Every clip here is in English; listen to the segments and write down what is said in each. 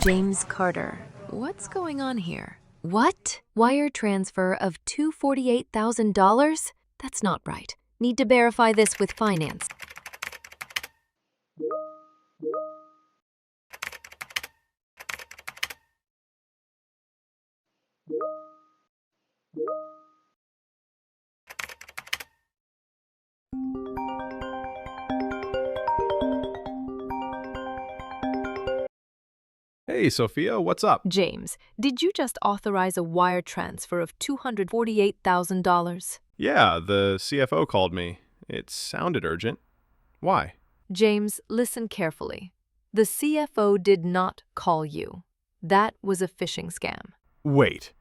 James Carter. What's going on here? What? Wire transfer of $248,000? That's not right. Need to verify this with finance. Hey, Sophia, what's up? James, did you just authorize a wire transfer of $248,000? Yeah, the CFO called me. It sounded urgent. Why? James, listen carefully. The CFO did not call you. That was a phishing scam. Wait.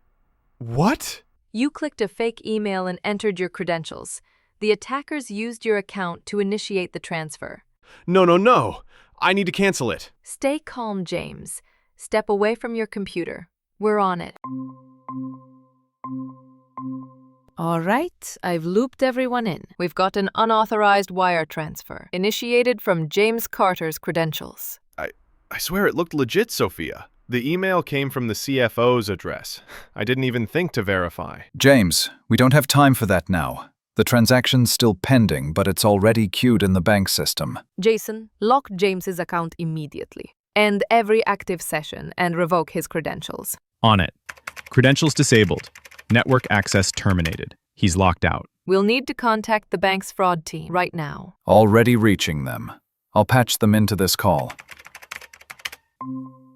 What? You clicked a fake email and entered your credentials. The attackers used your account to initiate the transfer. No. I need to cancel it. Stay calm, James. Step away from your computer. We're on it. All right, I've looped everyone in. We've got an unauthorized wire transfer, initiated from James Carter's credentials. I swear it looked legit, Sophia. The email came from the CFO's address. I didn't even think to verify. James, we don't have time for that now. The transaction's still pending, but it's already queued in the bank system. Jason, lock James's account immediately. End every active session and revoke his credentials. On it. Credentials disabled. Network access terminated. He's locked out. We'll need to contact the bank's fraud team right now. Already reaching them. I'll patch them into this call.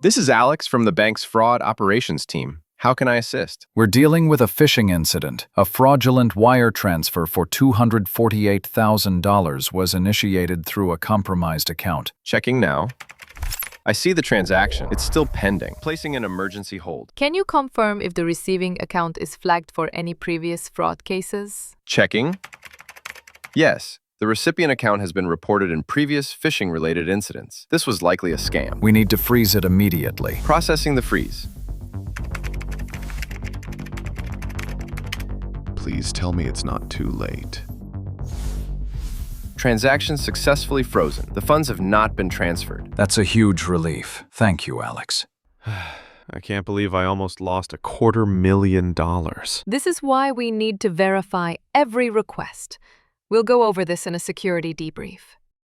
This is Alex from the bank's fraud operations team. How can I assist? We're dealing with a phishing incident. A fraudulent wire transfer for $248,000 was initiated through a compromised account. Checking now. I see the transaction. It's still pending. Placing an emergency hold. Can you confirm if the receiving account is flagged for any previous fraud cases? Checking. Yes, the recipient account has been reported in previous phishing-related incidents. This was likely a scam. We need to freeze it immediately. Processing the freeze. Please tell me it's not too late. Transaction successfully frozen. The funds have not been transferred. That's a huge relief. Thank you, Alex. I can't believe I almost lost $250,000. This is why we need to verify every request. We'll go over this in a security debrief.